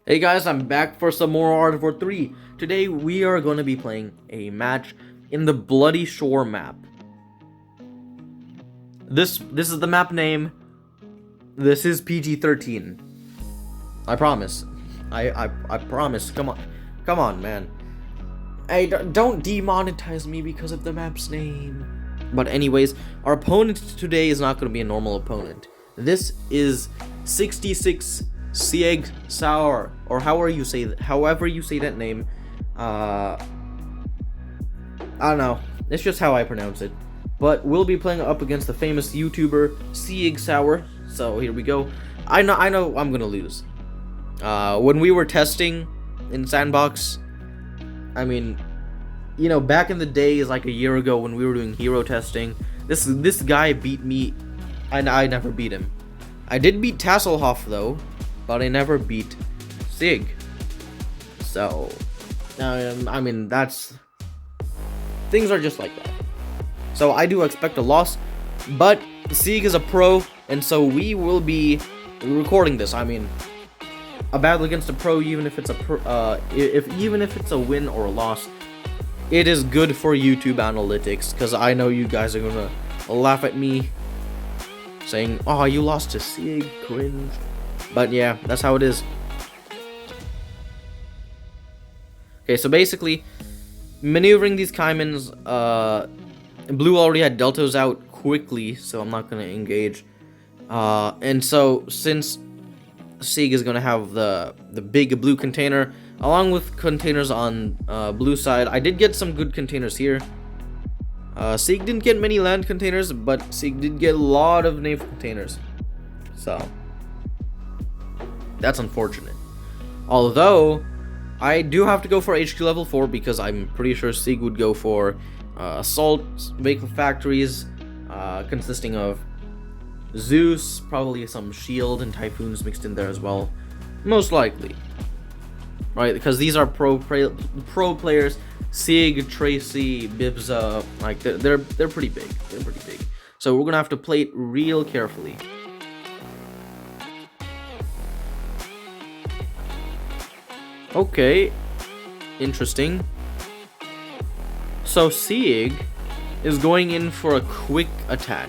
Hey guys, I'm back for some more Art of War 3. Today we are going to be playing a match in the Bloody Shore map. This is the map name. This is PG-13. I promise. I promise. Come on, man. Hey, don't demonetize me because of the map's name. But anyways, our opponent today is not going to be a normal opponent. This is 66 Siegsauer, or however you say that name. I don't know. It's just how I pronounce it. But we'll be playing up against the famous YouTuber Siegsauer. So here we go. I know I'm gonna lose. When we were testing in Sandbox, I mean, you know, back in the days, like a year ago when we were doing hero testing, this guy beat me, and I never beat him. I did beat Tasselhoff though, but I never beat Sig. So, I mean, things are just like that. So I do expect a loss, but Sig is a pro, and so we will be recording this. I mean, a battle against a pro, even if it's even if it's a win or a loss, it is good for YouTube analytics, because I know you guys are gonna laugh at me saying, "Oh, you lost to Sig, cringe." But yeah, that's how it is. Okay, so basically, maneuvering these Caimans, Blue already had Deltas out quickly, so I'm not gonna engage. And so since Sig is gonna have the big blue container, along with containers on blue side, I did get some good containers here. Sig didn't get many land containers, but Sig did get a lot of naval containers. So that's unfortunate. Although I do have to go for HQ level 4 because I'm pretty sure Sig would go for assault vehicle factories, consisting of Zeus, probably some shield and typhoons mixed in there as well, most likely, right? Because these are pro players. Sig, Tracy, Bibza, like they're pretty big. They're pretty big. So we're gonna have to play it real carefully. Okay, interesting. So Sig is going in for a quick attack,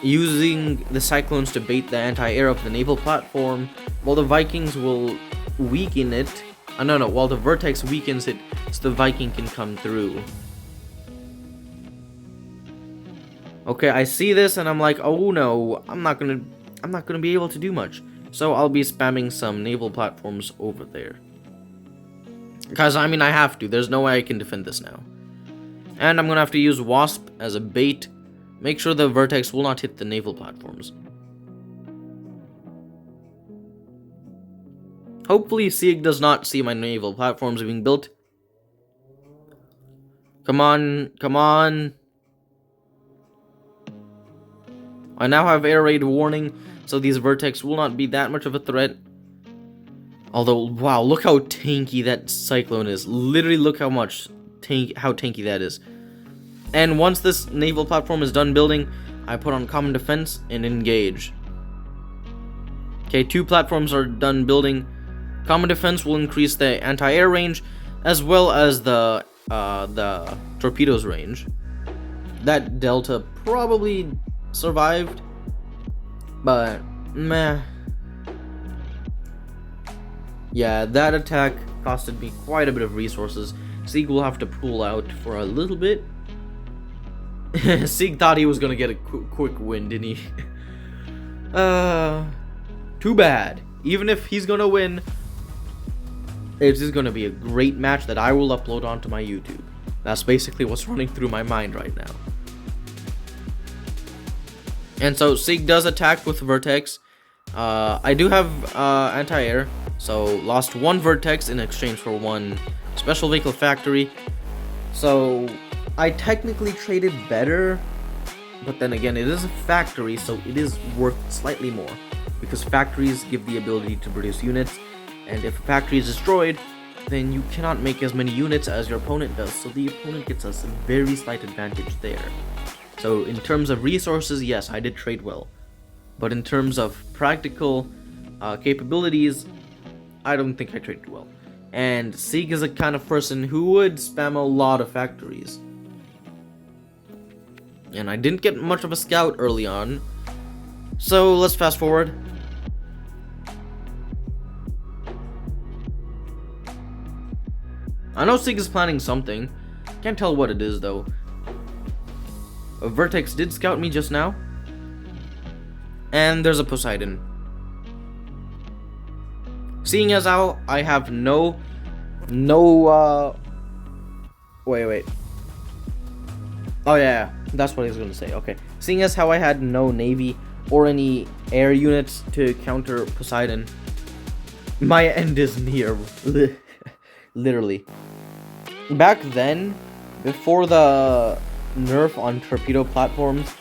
using the Cyclones to bait the anti-air of the naval platform, while the Vikings will weaken it. No, while the Vertex weakens it, so the Viking can come through. Okay, I see this and I'm like, oh no, I'm not gonna be able to do much. So I'll be spamming some naval platforms over there. Because, I mean, I have to. There's no way I can defend this now. And I'm going to have to use Wasp as a bait. Make sure the Vertex will not hit the naval platforms. Hopefully Sig does not see my naval platforms being built. Come on, come on. I now have air raid warning, so these Vertex will not be that much of a threat. Although, wow, look how tanky that Cyclone is. Literally, look how tanky that is. And once this naval platform is done building, I put on common defense and engage. Okay, 2 platforms are done building. Common defense will increase the anti-air range, as well as the torpedoes range. That Delta probably survived, but meh. Yeah, that attack costed me quite a bit of resources. Sig will have to pull out for a little bit. Sig thought he was gonna get a quick win, didn't he? Too bad. Even if he's gonna win, it's just gonna be a great match that I will upload onto my YouTube. That's basically what's running through my mind right now. And so Sig does attack with Vertex. I do have anti-air, so lost 1 Vertex in exchange for 1 special vehicle factory. So I technically traded better, but then again, it is a factory, so it is worth slightly more, because factories give the ability to produce units, and if a factory is destroyed, then you cannot make as many units as your opponent does, so the opponent gets us a very slight advantage there. So in terms of resources, yes, I did trade well. But in terms of practical capabilities, I don't think I traded well. And Sieg is a kind of person who would spam a lot of factories. And I didn't get much of a scout early on. So let's fast forward. I know Sieg is planning something. Can't tell what it is though. A Vertex did scout me just now. And there's a Poseidon. Seeing as how I have wait. Oh yeah, that's what I was gonna say. Okay. Seeing as how I had no navy or any air units to counter Poseidon, my end is near. Literally. Back then, before the nerf on torpedo platforms,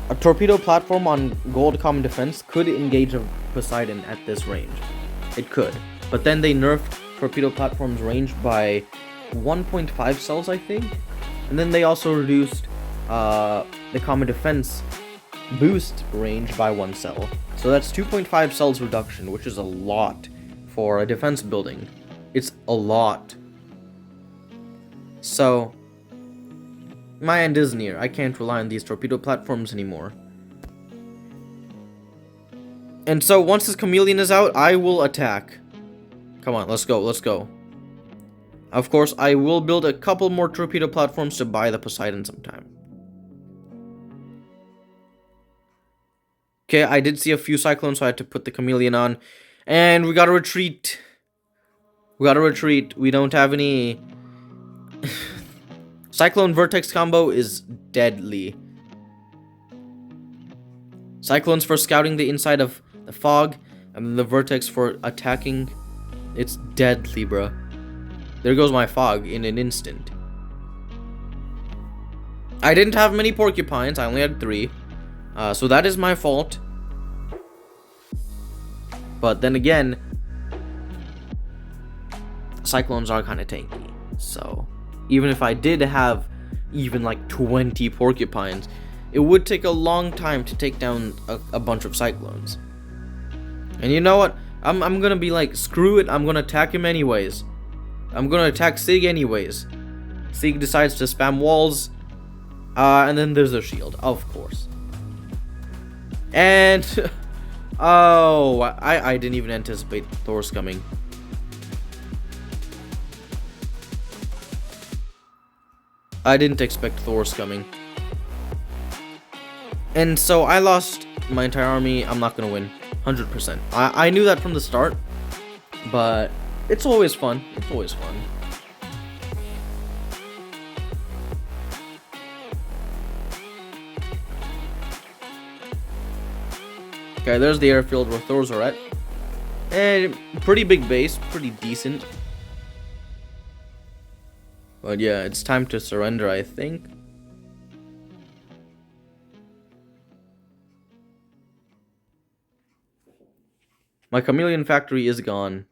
a torpedo platform on gold common defense could engage a Poseidon at this range. It could. But then they nerfed torpedo platform's range by 1.5 cells, I think. And then they also reduced the common defense boost range by 1 cell. So that's 2.5 cells reduction, which is a lot for a defense building. It's a lot. So my end is near. I can't rely on these torpedo platforms anymore. And so once this chameleon is out, I will attack. Come on, let's go, let's go. Of course, I will build a couple more torpedo platforms to buy the Poseidon sometime. Okay, I did see a few cyclones, so I had to put the chameleon on. And we gotta retreat. We gotta retreat. We don't have any... Cyclone Vertex combo is deadly. Cyclones for scouting the inside of the fog, and then the Vertex for attacking. It's deadly, bruh. There goes my fog in an instant. I didn't have many porcupines. I only had 3. So that is my fault. But then again, cyclones are kind of tanky. So even if I did have even like 20 porcupines, it would take a long time to take down a bunch of cyclones. And you know what? I'm gonna be like, screw it, I'm gonna attack him anyways. I'm gonna attack Sieg anyways. Sieg decides to spam walls. And then there's a shield, of course. And... oh, I didn't even anticipate Thor's coming. I didn't expect Thor's coming. And so I lost my entire army. I'm not gonna win. 100%. I knew that from the start. But it's always fun. It's always fun. Okay, there's the airfield where Thors are at. And pretty big base. Pretty decent. But yeah, it's time to surrender, I think. My chameleon factory is gone.